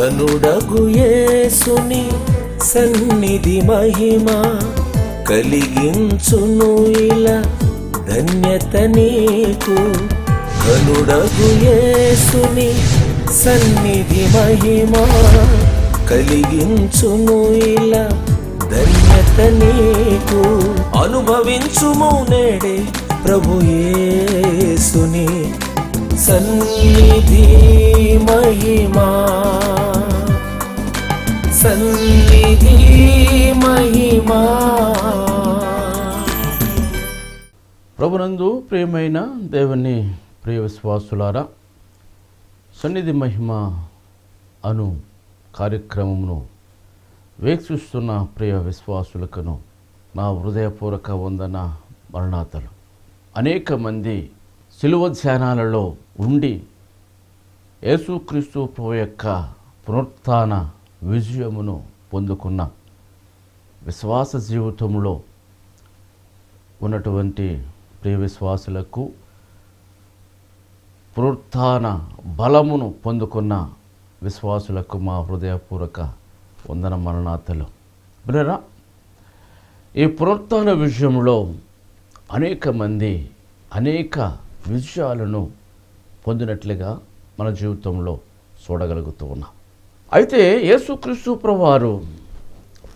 ఘనుడగు యేసుని సన్నిధి మహిమ కలిగించును ఇలా ధన్యత నీకు. ఘనుడగు యేసుని సన్నిధి మహిమ కలిగించును ఇలా ధన్యత నీకు. అనుభవించుము నేడే ప్రభు యేసుని సన్నిధి మహిమా, సన్నిధి మహిమా. ప్రభునందు ప్రియమైన దేవుని ప్రియ విశ్వాసులారా, సన్నిధి మహిమ అను కార్యక్రమమును వీక్షిస్తున్న ప్రియ విశ్వాసులకును నా హృదయపూర్వక వందన మరణాతలు. అనేక మంది శిలువ ధ్యానాలలో ఉండి యేసుక్రీస్తు ప్రభు యొక్క పునరుత్థాన విజయమును పొందుకున్న విశ్వాస జీవితంలో ఉన్నటువంటి ప్రియ విశ్వాసులకు పునరుత్థాన బలమును పొందుకున్న విశ్వాసులకు మా హృదయపూర్వక వందన మరణాతలు. బ్రదరా, ఈ పునరుత్థాన విషయంలో అనేక మంది అనేక విజయాలను పొందినట్లుగా మన జీవితంలో చూడగలుగుతూ ఉన్నాం. అయితే యేసుక్రీస్తు ప్రభువారు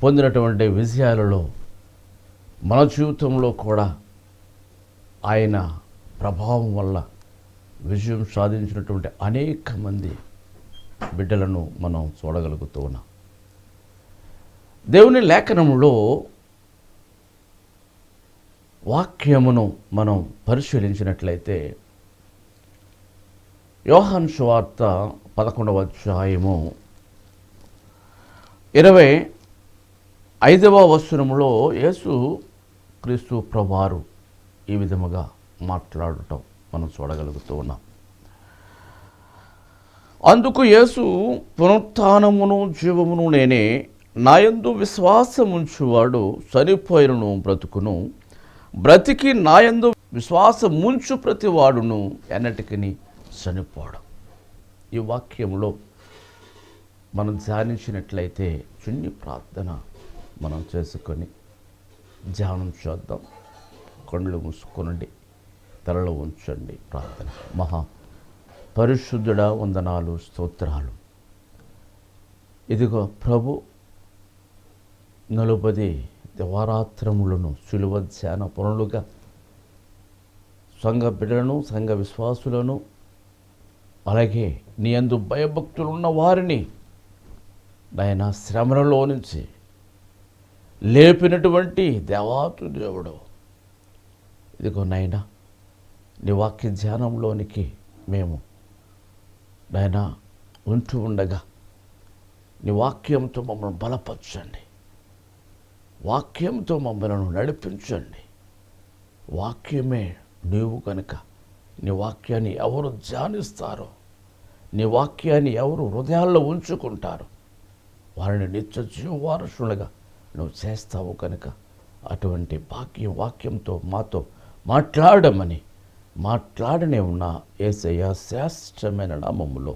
పొందినటువంటి విజయాలలో మన జీవితంలో కూడా ఆయన ప్రభావం వల్ల విజయం సాధించినటువంటి అనేక మంది బిడ్డలను మనం చూడగలుగుతూ ఉన్నాం. దేవుని లేఖనములో వాక్యమును మనం పరిశీలించినట్లయితే యోహాను సువార్త 11వ అధ్యాయము 25వ వచనములో యేసు క్రీస్తు ప్రభువారు ఈ విధముగా మాట్లాడటం మనం చూడగలుగుతూ ఉన్నాం. అందుకు యేసు, పునరుత్థానమును జీవమును నేనే, నాయందు విశ్వాసముంచువాడు చనిపోయినను బ్రతుకును, బ్రతికి నాయందు విశ్వాసముంచు ప్రతివాడును ఎన్నటికి చనిపోవడం. ఈ వాక్యంలో మనం ధ్యానించినట్లయితే చిన్ని ప్రార్థన మనం చేసుకొని ధ్యానం చేద్దాం. కళ్ళు మూసుకొనండి, తలలో ఉంచండి. ప్రార్థన. మహా పరిశుద్ధుడా, వందనాలు, స్తోత్రాలు. ఇదిగో ప్రభు, 40 దివారాత్రములను శిలువ ధ్యాన పనులుగా సంఘ బిడ్డలను, సంఘ విశ్వాసులను, అలాగే నీ యందు భయభక్తులున్న వారిని నాయన శ్రమలలో నుంచి లేపినటువంటి దేవాతు దేవుడు, ఇదిగో నాయన నీ వాక్య ధ్యానంలోనికి మేము నాయన ఉంటూ ఉండగా నీ వాక్యంతో మమ్మల్ని బలపరచండి, వాక్యంతో మమ్మల్ని నడిపించండి. వాక్యమే నీవు కనుక నీ వాక్యాన్ని ఎవరు ధ్యానిస్తారో, నీ వాక్యాన్ని ఎవరు హృదయాల్లో ఉంచుకుంటారో వారిని నిత్య జీవవారసులుగా నువ్వు చేస్తావు కనుక అటువంటి వాక్యంతో మాతో మాట్లాడమని మాట్లాడనే ఉన్న యేసయ్య శ్రేష్టమైన నామములో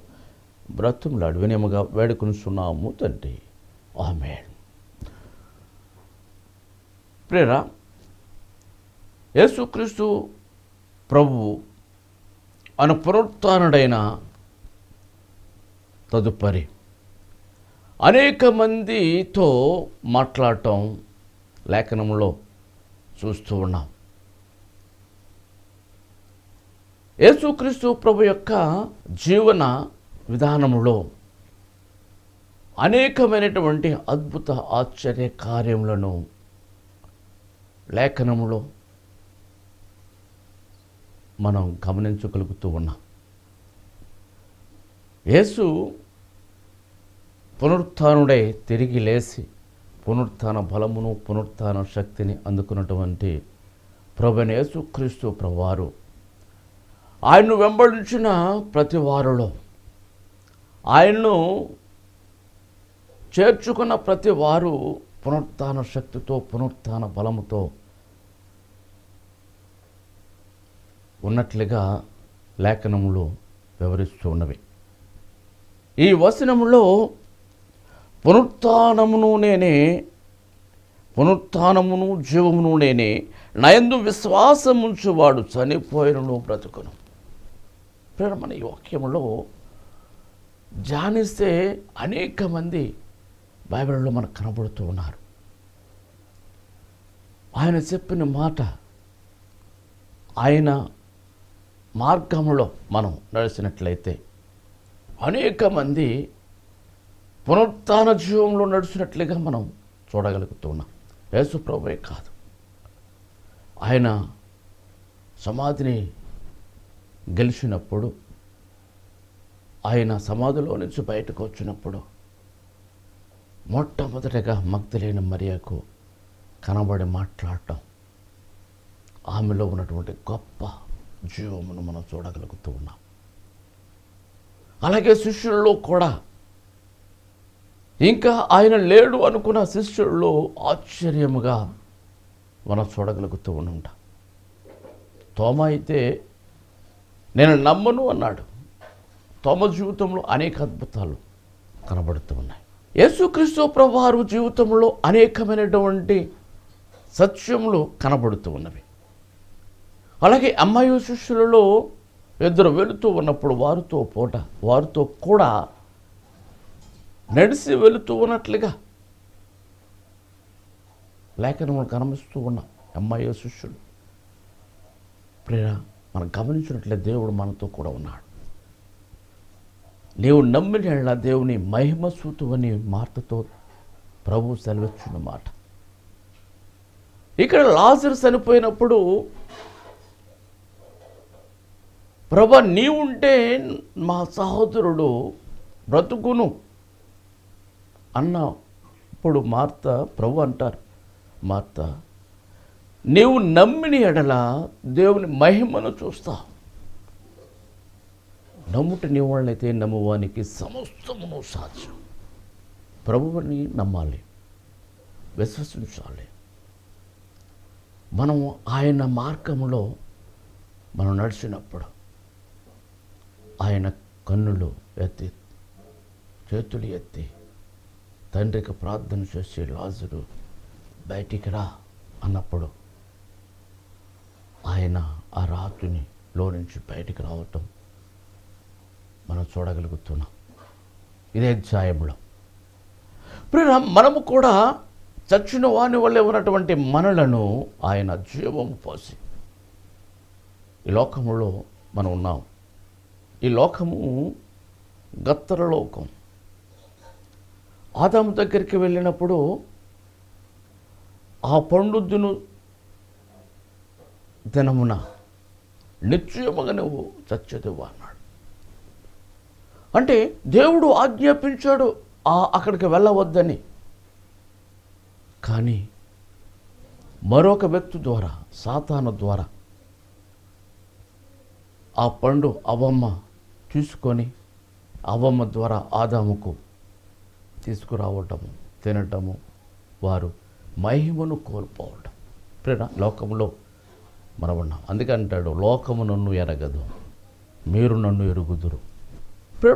బ్రతుములాడు వినయముగా వేడుకొనుచున్నాము తండ్రి. ఆమేన్. ప్రియరా, యేసుక్రీస్తు ప్రభువు అను పునరుత్థానుడైన తదుపరి అనేక మందితో మాట్లాడటం లేఖనంలో చూస్తూ ఉన్నాం. యేసుక్రీస్తు ప్రభు యొక్క జీవన విధానములో అనేకమైనటువంటి అద్భుత ఆశ్చర్య కార్యములను లేఖనములో మనం గమనించగలుగుతూ ఉన్నాం. యేసు పునరుత్థానుడై తిరిగి లేచి పునరుత్థాన బలమును, పునరుత్థాన శక్తిని అందుకున్నటువంటి ప్రభువైన యేసుక్రీస్తు ప్రభువారు ఆయన్ను వెంబడించిన ప్రతి వారిలో, ఆయన్ను చేర్చుకున్న ప్రతి వారు పునరుత్థాన శక్తితో, పునరుత్థాన బలముతో ఉన్నట్లుగా లేఖనములు వివరిస్తూ ఉన్నవి. ఈ వచనములో పునరుత్థానమును నేనే, పునరుత్థానమును జీవమును నేనే, నాయందు విశ్వాసముంచువాడు చనిపోయినను బ్రతుకును. మన ఈ వాక్యములో ధ్యానిస్తే అనేక మంది బైబిల్లో మనకు కనబడుతూ ఉన్నారు. ఆయన చెప్పిన మాట, ఆయన మార్గంలో మనం నడిచినట్లయితే అనేక మంది పునరుత్థాన జీవంలో నడిచినట్లుగా మనం చూడగలుగుతున్నాం. యేసు ప్రభువే కాదు, ఆయన సమాధిని గెలిచినప్పుడు, ఆయన సమాధిలో నుంచి బయటకు వచ్చినప్పుడు మొట్టమొదటిగా మగ్దలేని మరియకు కనబడి మాట్లాడటం, ఆమెలో ఉన్నటువంటి గొప్ప జీవమును మనం చూడగలుగుతూ ఉన్నాం. అలాగే శిష్యుల్లో కూడా ఇంకా ఆయన లేడు అనుకున్న శిష్యుల్లో ఆశ్చర్యముగా మనం చూడగలుగుతూ ఉంటాం. తోమా అయితే నేను నమ్మను అన్నాడు. తోమ జీవితంలో అనేక అద్భుతాలు కనబడుతూ ఉన్నాయి. యేసుక్రీస్తు ప్రభువారు జీవితంలో అనేకమైనటువంటి సత్యములు కనబడుతూ ఉన్నవి. అలాగే అమ్మాయి శిష్యులలో ఇద్దరు వెళుతూ ఉన్నప్పుడు వారితో కూడా నడిచి వెళుతూ ఉన్నట్లుగా లేఖనములు కనిపిస్తూ ఉన్నాం. అమ్మాయి శిష్యులు మనం గమనించినట్లే దేవుడు మనతో కూడా ఉన్నాడు. నీవు నమ్మిన దేవుని మహిమ సూతువని మార్తతో ప్రభు సెలవిచ్చిన మాట. ఇక్కడ లాజరు చనిపోయినప్పుడు ప్రభు నీవుంటే మా సహోదరుడు బ్రతుకును అన్నప్పుడు ప్రభు అంటారు, మార్త నీవు నమ్మిన ఎడల దేవుని మహిమను చూస్తావు. నమ్ముట నీ వాళ్ళైతే నమ్మువానికి సమస్తమును సాధ్యం. ప్రభువుని నమ్మాలి, విశ్వసించాలి. మనం ఆయన మార్గంలో మనం నడిచినప్పుడు ఆయన కన్నులు ఎత్తి చేతులు ఎత్తి తండ్రికి ప్రార్థన చేసి లాజరు బయటికి రా అన్నప్పుడు ఆయన ఆ రాత్రిని లో నుంచి బయటికి రావటం మనం చూడగలుగుతున్నాం. ఇదే అధ్యాయంలో మనము కూడా చచ్చిన వాని వల్లే ఉన్నటువంటి మనలను ఆయన జీవము పోసి ఈ లోకములో మనం ఉన్నాం. ఈ లోకము గత్తర లోకం. ఆదాము దగ్గరికి వెళ్ళినప్పుడు ఆ పండు దినమున నిశ్చయముగా నువ్వు చచ్చేదివా అన్నాడు. అంటే దేవుడు ఆజ్ఞాపించాడు అక్కడికి వెళ్ళవద్దని. కానీ మరొక వ్యక్తి ద్వారా, సాతాను ద్వారా ఆ పండు అవ్వమ్మ తీసుకొని అవ్వమ్మ ద్వారా ఆదాముకు తీసుకురావటము, తినటము, వారు మహిమను కోల్పోవటం. లోకములో మనం ఉన్నాం. అందుకే అంటాడు, లోకము నన్ను ఎరగదు, మీరు నన్ను ఎరుగుదురు.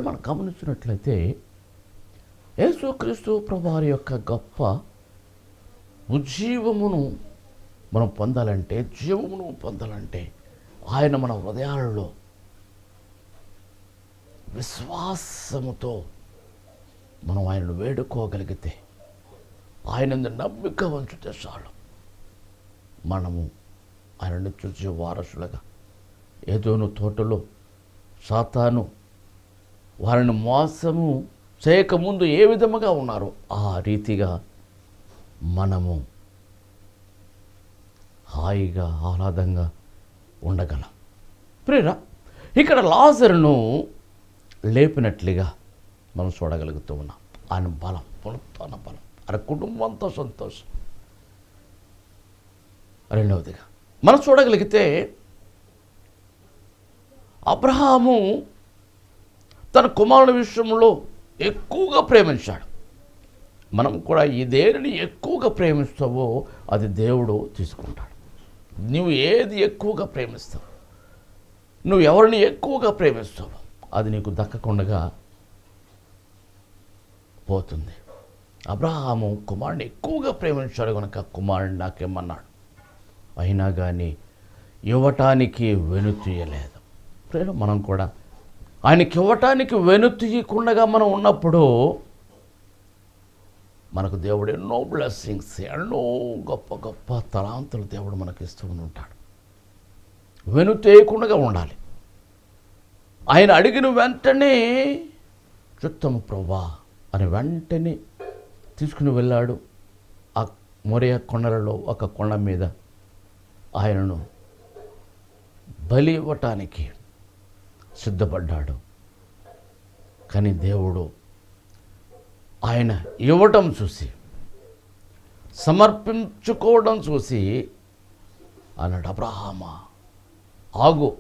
మనం గమనించినట్లయితే యేసుక్రీస్తు ప్రభువారి యొక్క గొప్ప ఉజ్జీవమును మనం పొందాలంటే, జీవమును పొందాలంటే ఆయన మన హృదయాలలో విశ్వాసముతో మనం ఆయనను వేడుకోగలిగితే, ఆయన నమ్మిక ఉంచితే చాలు, మనము ఆయనను చూసే వారసులుగా. ఏదోను తోటలో సాతాను వారిని మోసము చేయకముందు ఏ విధముగా ఉన్నారో ఆ రీతిగా మనము హాయిగా ఆహ్లాదంగా ఉండగలం. ఇక్కడ లాజరును లేపినట్లుగా మనం చూడగలుగుతూ ఉన్నాం. ఆయన బలం, పునరుత్థాన బలం, ఆయన కుటుంబంతో సంతోషం. రెండవదిగా మనం చూడగలిగితే అబ్రహాము తన కుమారుని విషయంలో ఎక్కువగా ప్రేమించాడు. మనం కూడా ఈ దేనిని ఎక్కువగా ప్రేమిస్తావో అది దేవుడు తీసుకుంటాడు. నువ్వు ఏది ఎక్కువగా ప్రేమిస్తావు, నువ్వు ఎవరిని ఎక్కువగా ప్రేమిస్తావో అది నీకు దక్కకుండా పోతుంది. అబ్రహాము కుమారుని ఎక్కువగా ప్రేమించాడు కనుక కుమారుని నాకేమన్నాడు. అయినా కానీ ఇవ్వటానికి వెనుతీయలేదు. ప్రేమ మనం కూడా ఆయనకి ఇవ్వటానికి వెనుతీయకుండా మనం ఉన్నప్పుడు మనకు దేవుడు ఎన్నో బ్లెస్సింగ్స్, ఎన్నో గొప్ప గొప్ప తలాంతులు దేవుడు మనకి ఇస్తూ ఉంటాడు. వెనుతీయకుండా ఉండాలి. ఆయన అడిగిన వెంటనే చిత్తము ప్రభువా అని వెంటనే తీసుకుని వెళ్ళాడు. ఆ మోరియా కొండలలో ఒక కొండ మీద ఆయనను బలి ఇవ్వటానికి సిద్ధపడ్డాడు. కానీ దేవుడు ఆయన ఇవ్వటం చూసి, సమర్పించుకోవడం చూసి అన్నాడు, అబ్రహామా ఆగు,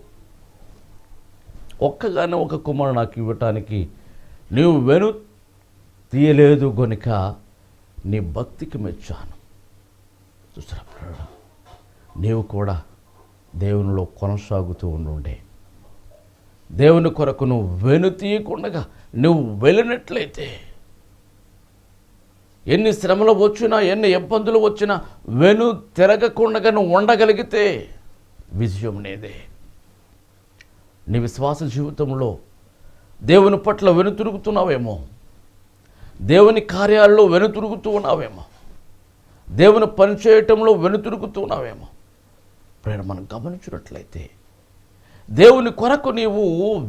ఒక్కగానే ఒక కుమారుడు నాకు ఇవ్వటానికి నీవు వెను తీయలేదు గనుక నీ భక్తికి మెచ్చాను. చూసారా, నీవు కూడా దేవునిలో కొనసాగుతూ ఉండే, దేవుని కొరకు నువ్వు వెను తీయకుండా నువ్వు వెళ్ళినట్లయితే, ఎన్ని శ్రమలు వచ్చినా ఎన్ని ఇబ్బందులు వచ్చినా వెను తిరగకుండా నువ్వు ఉండగలిగితే విజయం నీదే. నీ విశ్వాస జీవితంలో దేవుని పట్ల వెనుతిరుగుతున్నావేమో, దేవుని కార్యాల్లో వెనుతిరుగుతూ ఉన్నావేమో, దేవుని పని చేయటంలో వెనుతిరుగుతూ ఉన్నావేమో. ప్రేమ మనం గమనించినట్లయితే దేవుని కొరకు నీవు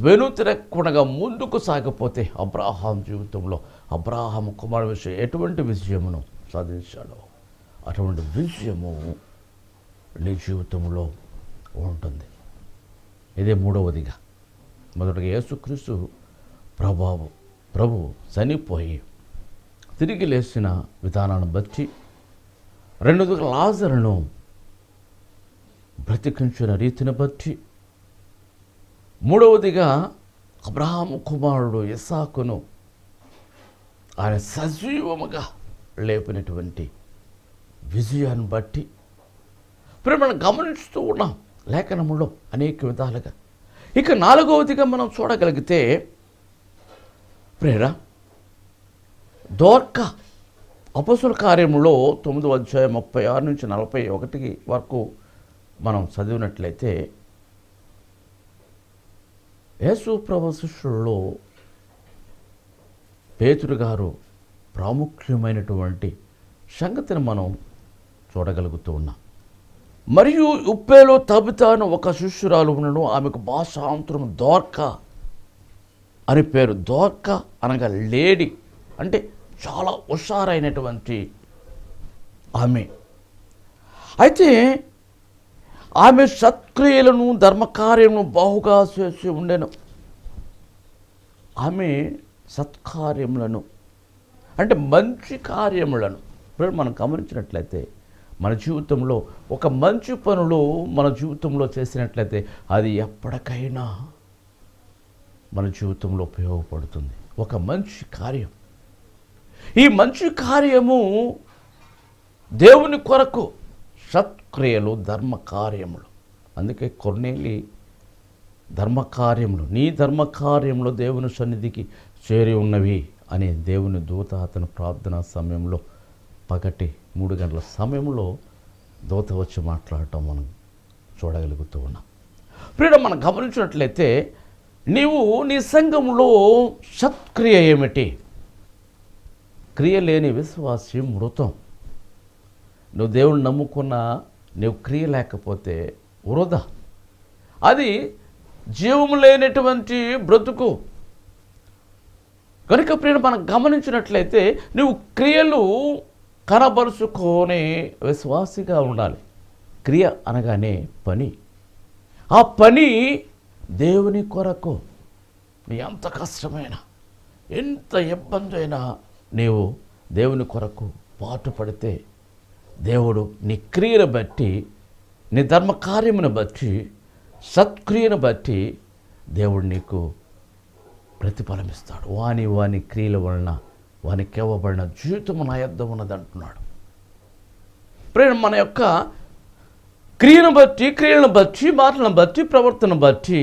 వెనుతిరగకుండా ముందుకు సాగిపోతే అబ్రాహాం జీవితంలో అబ్రాహాము కుమారుడు విషయం ఎటువంటి విజయమును సాధించాడో అటువంటి విజయము నీ జీవితంలో ఉంటుంది. ఇదే మూడవదిగా, మొదటగా యేసుక్రీస్తు ప్రభు చనిపోయి తిరిగి లేచిన విధానాన్ని బట్టి, రెండవదిగా లాజరును బ్రతికించిన రీతిని బట్టి, మూడవదిగా అబ్రహాము కుమారుడు ఇస్సాకును ఆయన సజీవముగా లేపినటువంటి విజయాన్ని బట్టి మనం గమనిస్తూ ఉన్నాం లేఖనములో అనేక విధాలుగా. ఇక నాలుగవదిగా మనం చూడగలిగితే ప్రేర దోర్కా అపొస్తలుల కార్యములో 9వ అధ్యాయం 36 నుంచి 41 వరకు మనం చదివినట్లయితే, యేసు ప్రభు శిష్యుల్లో పేతురు గారు ప్రాముఖ్యమైనటువంటి సంగతిని మనం చూడగలుగుతూ ఉన్నాం. మరియు ఉప్పేలో తబితాను ఒక శిష్యురాలు ఉండను, ఆమెకు భాషాంతరం దోర్కా అని పేరు. దోర్కా అనగా లేడీ, అంటే చాలా హుషారైనటువంటి ఆమె. అయితే ఆమె సత్క్రియలను ధర్మకార్యమును బాహుగా చేసి ఉండెను. ఆమె సత్కార్యములను అంటే మంచి కార్యములను మనం గమనించినట్లయితే, మన జీవితంలో ఒక మంచి పనులు మన జీవితంలో చేసినట్లయితే అది ఎప్పటికైనా మన జీవితంలో ఉపయోగపడుతుంది. ఒక మంచి కార్యం, ఈ మంచి కార్యము దేవుని కొరకు సత్క్రియలు, ధర్మకార్యములు. అందుకే కొర్నేలి ధర్మకార్యములు, నీ ధర్మకార్యములు దేవుని సన్నిధికి చేరి ఉన్నవి అని దేవుని దూత అతని ప్రార్థనా సమయంలో పగటి 3 గంటల సమయంలో దూత వచ్చి మాట్లాడటం మనం చూడగలుగుతూ ఉన్నాం. ప్రియుడు, మనం గమనించినట్లయితే నీవు నీ సంఘంలో సత్క్రియ ఏమిటి? క్రియ లేని విశ్వాసి మృతం. నువ్వు దేవుని నమ్ముకున్నా నువ్వు క్రియ లేకపోతే వృధా. అది జీవము లేనటువంటి బ్రతుకు. కనుక ప్రియుడు, మనం గమనించినట్లయితే నువ్వు క్రియలు కనబరుచుకొని విశ్వాసిగా ఉండాలి. క్రియ అనగానే పని. ఆ పని దేవుని కొరకు. ఎంత కష్టమైనా, ఎంత ఇబ్బంది అయినా నీవు దేవుని కొరకు పాటుపడితే దేవుడు నీ క్రియను బట్టి, నీ ధర్మకార్యమును బట్టి, సత్క్రియను బట్టి దేవుడు నీకు ప్రతిఫలం ఇస్తాడు. వాని క్రియల వలన వానికి ఇవ్వబడిన జీవితము నా యొద్ద ఉన్నది అంటున్నాడు. ప్రేమ మన యొక్క క్రియను బట్టి, మాటలను బట్టి, ప్రవర్తన బట్టి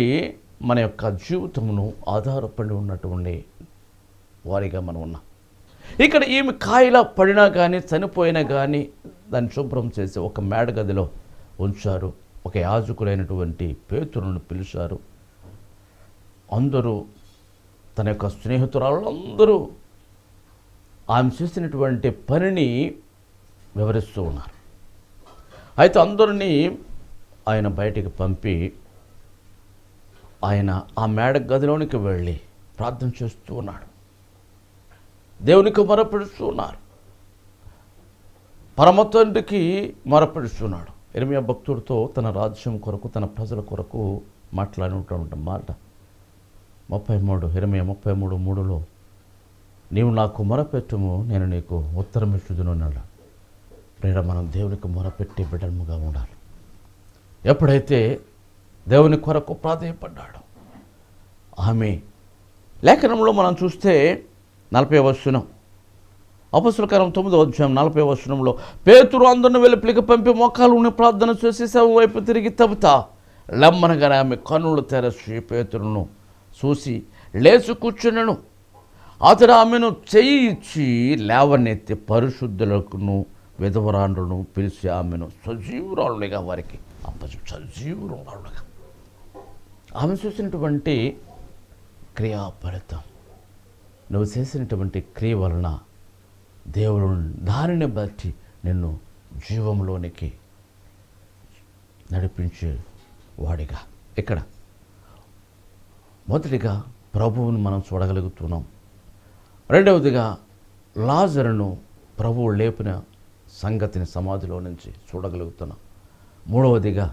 మన యొక్క జీవితమును ఆధారపడి ఉన్నటువంటి వారిగా మనం ఉన్నాం. ఇక్కడ ఈమె కాయిలా పడినా కానీ చనిపోయినా కానీ దాన్ని శుభ్రం చేసి ఒక మేడ గదిలో ఉంచారు. ఒక యాజకుడైనటువంటి పేతురును పిలిచారు. అందరూ తన యొక్క స్నేహితురాళ్ళందరూ ఆమె చేసినటువంటి పనిని వివరిస్తూ ఉన్నారు. అయితే అందరినీ ఆయన బయటికి పంపి ఆయన ఆ మేడ గదిలోనికి వెళ్ళి ప్రార్థన చేస్తూ ఉన్నాడు. దేవునికి మొరపెడుతూ ఉన్నారు. పరమ తండ్రికి మొరపెడుతున్నాడు. ఇర్మీయా భక్తుడితో తన రాజ్యం కొరకు, తన ప్రజల కొరకు మాట్లాడినటువంటి మాట 33 ఇర్మీయా 33:3 నీవు నాకు మొరపెట్టుము, నేను నీకు ఉత్తరం ఇచ్చుదును అన్నాడు. ప్రేర మనం దేవునికి మొరపెట్టి బిడ్డముగా ఉండాలి. ఎప్పుడైతే దేవుని కొరకు ప్రాధేయపడ్డాడు, ఆమె లేఖనంలో మనం చూస్తే 40వ వచనం, అపొస్తలుల కార్యం 9వ అధ్యాయం 40వ వచనంలో పేతురు అందరిని వెలుపలికి పంపి మోకాలు ప్రార్థన చేసి శవం వైపు తిరిగి తబుతా లమ్మనగానే ఆమె కన్నులు తెరచి పేతురును చూసి లేచి కూర్చున్నను. అతడు ఆమెను చెయ్యి ఇచ్చి లేవనెత్తి పరిశుద్ధులకును విధవరాండ్రును పిలిచి ఆమెను సజీవురాలుగా వారికి సజీవురాలుగా ఆమె చూసినటువంటి క్రియాఫలితం, నువ్వు చేసినటువంటి క్రియ వలన దేవుడు దానిని బట్టి నిన్ను జీవంలోనికి నడిపించే వాడిగా. ఇక్కడ మొదటిగా ప్రభువుని మనం చూడగలుగుతున్నాం. రెండవదిగా లాజరును ప్రభువు లేపిన సంగతిని సమాధిలో నుంచి చూడగలుగుతున్నాం. మూడవదిగా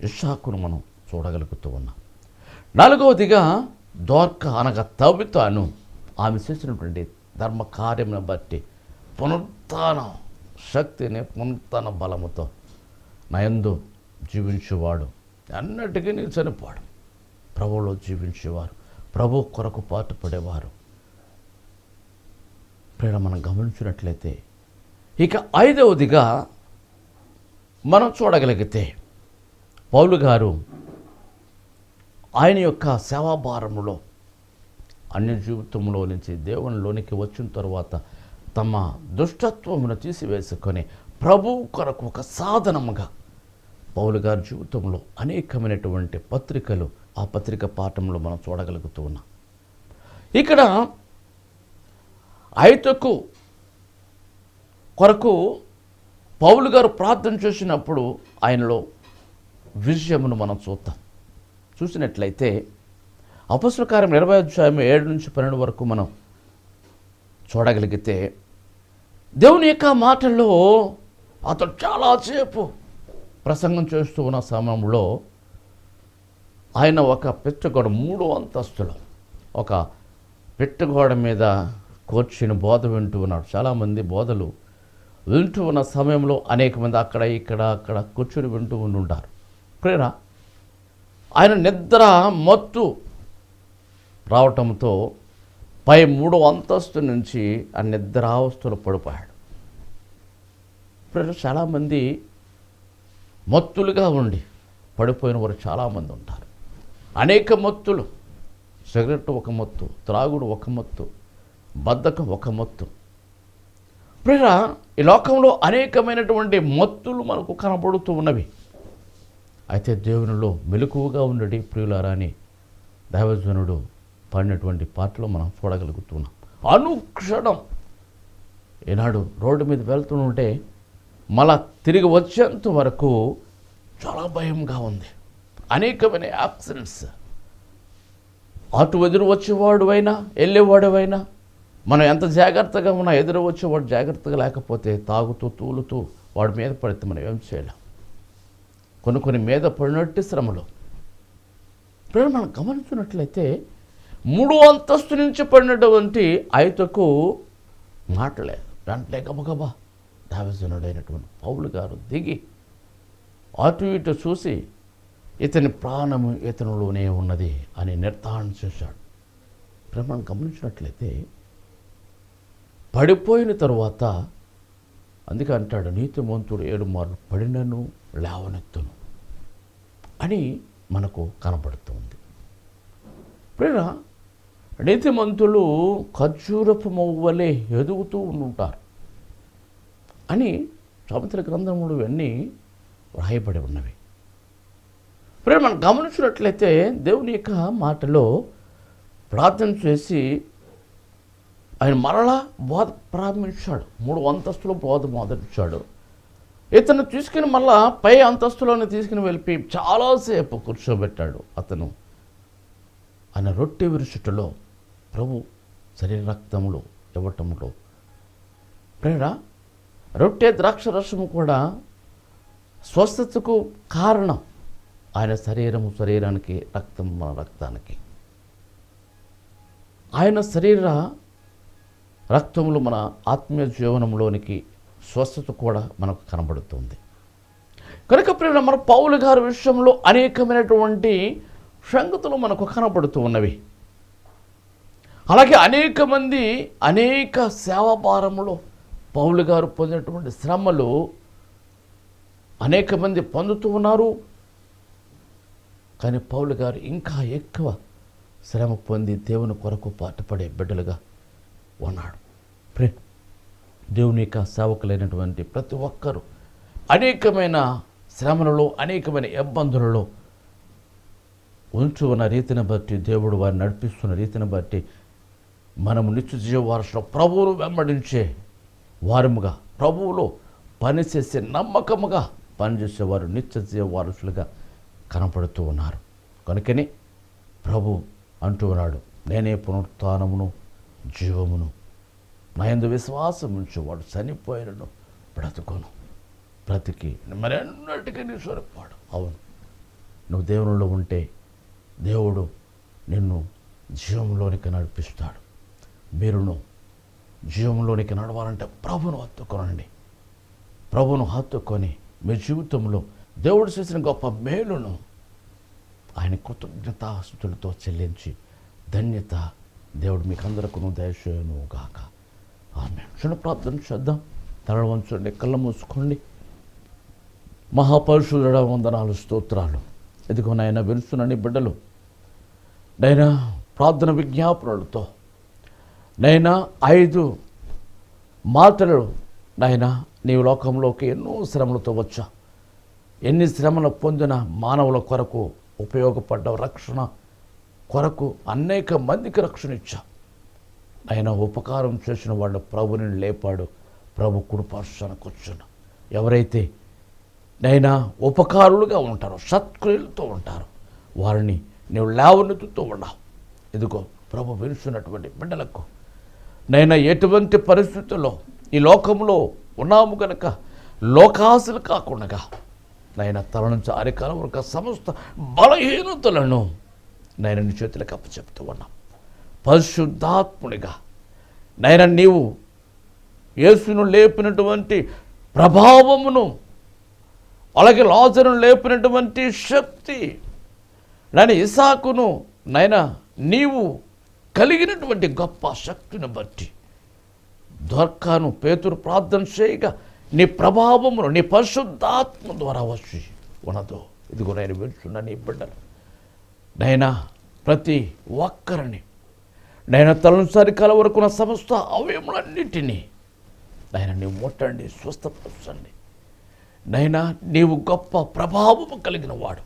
ఇస్సాకును మనం చూడగలుగుతూ ఉన్నాం. నాలుగవదిగా దోర్కా అనగా తబితాను ఆమె చేసినటువంటి ధర్మ కార్యమును బట్టి పునరుత్థాన శక్తిని, పునరుత్థాన బలముతో నయందు జీవించేవాడు అన్నిటికీ నేను చనిపోవడం, ప్రభువులో జీవించేవారు, ప్రభు కొరకు పాటుపడేవారు. ప్రేమ మనం గమనించినట్లయితే ఇక ఐదవదిగా మనం చూడగలిగితే పౌలు గారు ఆయన యొక్క సేవాభారములో అన్య జీవితంలో నుంచి దేవునిలోనికి వచ్చిన తరువాత తమ దుష్టత్వమును తీసివేసుకొని ప్రభు కొరకు ఒక సాధనముగా పౌలు గారి జీవితంలో అనేకమైనటువంటి పత్రికలు, ఆ పత్రిక పాఠంలో మనం చూడగలుగుతూ ఉన్నాం. ఇక్కడ ఐతకు కొరకు పౌలు గారు ప్రార్థన చేసినప్పుడు ఆయనలో విజయమును మనం చూసినట్లయితే అపొస్తలుల కార్యం 20వ అధ్యాయం 7-12 వరకు మనం చూడగలిగితే దేవుని యొక్క మాటల్లో అతడు చాలాసేపు ప్రసంగం చేస్తూ ఉన్న సమయంలో ఆయన ఒక పెట్టగోడ 3 అంతస్తులు ఒక పెట్టగోడ మీద కూర్చుని బోధ వింటూ ఉన్నాడు. చాలామంది బోధలు వింటూ ఉన్న సమయంలో అనేక మంది అక్కడ కూర్చుని వింటూ ఉంటారు. ప్రేరా ఆయన నిద్ర మత్తు రావటంతో పై 3వ అంతస్తు నుంచి ఆ నిద్రావస్థలో పడిపోయాడు. ప్రేర చాలామంది మత్తులుగా ఉండి పడిపోయిన వారు చాలామంది ఉంటారు. అనేక మత్తులు, సిగరెట్ ఒక మత్తు, త్రాగుడు ఒక మత్తు, బద్ధకం ఒక మత్తు. ప్రేర ఈ లోకంలో అనేకమైనటువంటి మత్తులు మనకు కనబడుతూ ఉన్నవి. అయితే దేవునిలో మెలకువగా ఉండడి ప్రియులారా అని దైవజనుడు పాడినటువంటి పాటలో మనం చూడగలుగుతున్నాం. అనుక్షణం ఈనాడు రోడ్డు మీద వెళ్తుంటే మళ్ళా తిరిగి వచ్చేంత వరకు చాలా భయంగా ఉంది. అనేకమైన యాక్సిడెంట్స్, అటు ఎదురు వచ్చేవాడు అయినా వెళ్ళేవాడు అయినా మనం ఎంత జాగ్రత్తగా ఉన్నా ఎదురు వచ్చేవాడు జాగ్రత్తగా లేకపోతే తాగుతూ తూలుతూ వాడి మీద పడితే మనం ఏం చేయలేం. కొన్ని మీద పడినట్టు శ్రమలు. ఇప్పుడు మనం గమనించినట్లయితే 3వ అంతస్తు నుంచి పడినటువంటి ఐతకు మాటలేదు. వెంటనే గబగబా దైవజనుడైనటువంటి పౌలు గారు దిగి అటు ఇటు చూసి ఇతని ప్రాణము ఇతనిలోనే ఉన్నది అని నిర్ధారణ చేశాడు. ఇప్పుడు మనం గమనించినట్లయితే పడిపోయిన తరువాత అందుకే అంటాడు, నీతిమంతుడు 7 మార్లు పడినను లేవనెత్తును అని మనకు కనబడుతుంది. ప్రేర నీతిమంతులు ఖర్జూరపు మొవ్వలే ఎదుగుతూ ఉంటారు అని సామెతల గ్రంథములు ఇవన్నీ వ్రాయబడి ఉన్నవి. ఇప్పుడు మనం గమనించినట్లయితే దేవుని యొక్క మాటలో ప్రార్థన చేసి ఆయన మరలా బోధ ప్రారంభించాడు. 3 అంతస్తులో బోధ మొదటిచ్చాడు. ఇతను తీసుకుని మళ్ళా పై అంతస్తులోనే తీసుకుని వెళ్ళి చాలాసేపు కూర్చోబెట్టాడు. అతను ఆయన రొట్టె విరుచుటలో ప్రభు శరీర రక్తములు ఇవ్వటంలో ప్రేరణ రొట్టె ద్రాక్ష రసము కూడా స్వస్థతకు కారణం. ఆయన శరీరానికి, రక్తం మన రక్తానికి. ఆయన శరీర రక్తములు మన ఆత్మీయ జీవనంలోనికి స్వస్థత కూడా మనకు కనబడుతుంది. కనుక ప్రేరణ మన పౌలు గారి విషయంలో అనేకమైనటువంటి సంగతులు మనకు కనబడుతూ ఉన్నవి. అలాగే అనేక మంది అనేక సేవాభారములో పౌలు గారు పొందినటువంటి శ్రమలు అనేక మంది పొందుతూ ఉన్నారు. కానీ పౌలు గారు ఇంకా ఎక్కువ శ్రమ పొంది దేవుని కొరకు పాటుపడే బిడ్డలుగా ఉన్నాడు. దేవుని యొక్క సేవకులైనటువంటి ప్రతి ఒక్కరూ అనేకమైన శ్రమలలో, అనేకమైన ఇబ్బందులలో ఉంచు ఉన్న రీతిని బట్టి, దేవుడు వారిని నడిపిస్తున్న రీతిని బట్టి మనము నిత్య జీవ వారసులో ప్రభువును వెంబడించే వారముగా, ప్రభువులో పనిచేసే నమ్మకముగా పనిచేసేవారు నిత్య జీవ వారసులుగా కనపడుతూ ఉన్నారు. కనుకనే ప్రభు అంటూ ఉన్నాడు, నేనే పునరుత్థానమును జీవమును, నా యందు విశ్వాసం ఉంచేవాడు చనిపోయినను బ్రతుకును, బ్రతికి మరెన్నటికీ నీ స్వరూపాడు. అవును, నువ్వు దేవునిలో ఉంటే దేవుడు నిన్ను జీవంలోనికి నడిపిస్తాడు. మీరును జీవంలోనికి నడవాలంటే ప్రభును హత్తుకొనండి. ప్రభును హత్తుకొని మీ జీవితంలో దేవుడు చేసిన గొప్ప మేలును ఆయన కృతజ్ఞతాస్తుతులతో చెల్లించి ధన్యత దేవుడు మీకు అందరికీ దయచేయును గాక. ఆమేన్. చిన్న ప్రార్థన చేద్దాం. తలలు వంచండి, కళ్ళు మూసుకోండి. మహాపరిశుద్ధుడా, వందనాలు, స్తోత్రాలు. ఇదిగో నాయన విలుస్తున్న నీ బిడ్డలు నైనా ప్రార్థన విజ్ఞాపనలతో నైనా 5 మాటలు నైనా నీవు లోకంలోకి ఎన్నో శ్రమలతో వచ్చా, ఎన్ని శ్రమలు పొందిన మానవుల కొరకు ఉపయోగపడ్డ రక్షణ కొరకు అనేక మందికి రక్షణ ఇచ్చా. ఆయన ఉపకారం చేసిన వాళ్ళు ప్రభుని లేపాడు. ప్రభు కుడిపార్శ్వన కూర్చున్న ఎవరైతే నైనా ఉపకారులుగా ఉంటారో, సత్క్రియలతో ఉంటారో, వారిని నీవు లేవనెత్తుతూ ఉన్నావు. ఇదిగో ప్రభు విలుస్తున్నటువంటి బిడ్డలకు నైనా ఎటువంటి పరిస్థితుల్లో ఈ లోకంలో ఉన్నాము కనుక లోకాసులు కాకుండా నైనా తల నుంచి అరికాల వరకు సమస్త బలహీనతలను నైనా నీ చేతులకు అప్పచెప్తూ ఉన్నాం. పరిశుద్ధాత్మునిగా నైనా నీవు యేసును లేపినటువంటి ప్రభావమును, అలాగే లాజరును లేపినటువంటి శక్తి, నైనా ఇసాకును నైనా నీవు కలిగినటువంటి గొప్ప శక్తిని బట్టి దొర్కాను పేతురు ప్రార్థన చేయగా నీ ప్రభావమును నీ పరిశుద్ధాత్మ ద్వారా వచ్చి ఉన్నదో. ఇదిగో నేను వింటున్న నీ బిడ్డలు నైనా ప్రతి ఒక్కరిని నైనా తలనుసారి కలవరకున్న సమస్త అవయములన్నిటినీ నైనా నీవు ముట్టండి, స్వస్థపరచండి. నైనా నీవు గొప్ప ప్రభావము కలిగిన వాడు.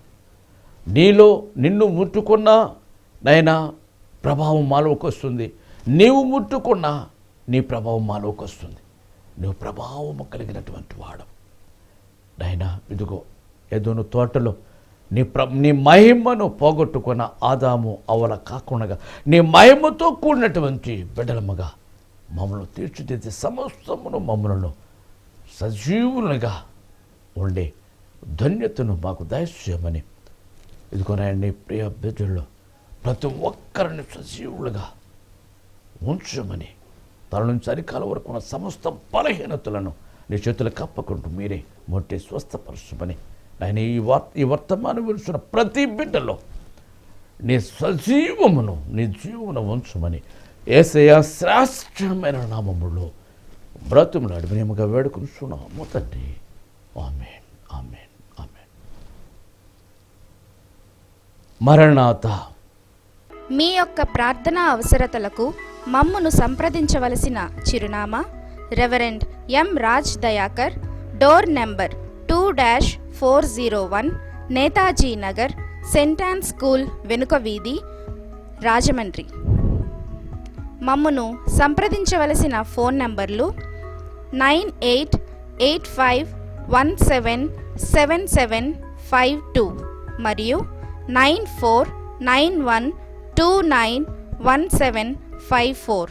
నీలో నిన్ను ముట్టుకున్నా నైనా ప్రభావం మాలోకి వస్తుంది. నీవు ముట్టుకున్నా నీ ప్రభావం మాలోకి వస్తుంది. నువ్వు ప్రభావము కలిగినటువంటి వాడు నైనా. ఇదిగో ఏదోను తోటలో నీ మహిమను పోగొట్టుకున్న ఆదాము అవల కాకుండా నీ మహిమతో కూడినటువంటి బిడ్డలమ్మగా మమ్మల్ని తీర్చిదిద్ది సమస్తమును మమ్మలను సజీవులుగా ఉండే ధన్యతను మాకు దయచేయమని ఇదిగో నీ ప్రియ బిడ్డల్లో ప్రతి ఒక్కరిని సజీవులుగా ఉంచమని తల నుంచి అరికాల వరకు ఉన్న సమస్త బలహీనతలను నీ చేతులు కప్పకుంటూ మీరే మొట్టి స్వస్థపరచమని ఆయన ఈ వర్తమానం విలుస్తున్న ప్రతి బిడ్డలో నీ సజీవమును నీ జీవమును ఉంచమని యేసయ్య శ్రేష్టమైన నామములో బ్రతుములాడి వినయముగా వేడుకుంటున్నాము తండ్రి. ఆమేన్, ఆమేన్, ఆమేన్. మరణాత మీ యొక్క ప్రార్థనా అవసరతలకు మమ్మును సంప్రదించవలసిన చిరునామా reverend M Raj Dayakar, door number 2-401, Netaji Nagar, Saint an school వెనుక వీధి, రాజమండ్రి. మమ్మును సంప్రదించవలసిన ఫోన్ నంబర్లు 9885177752 మరియు 9491291754.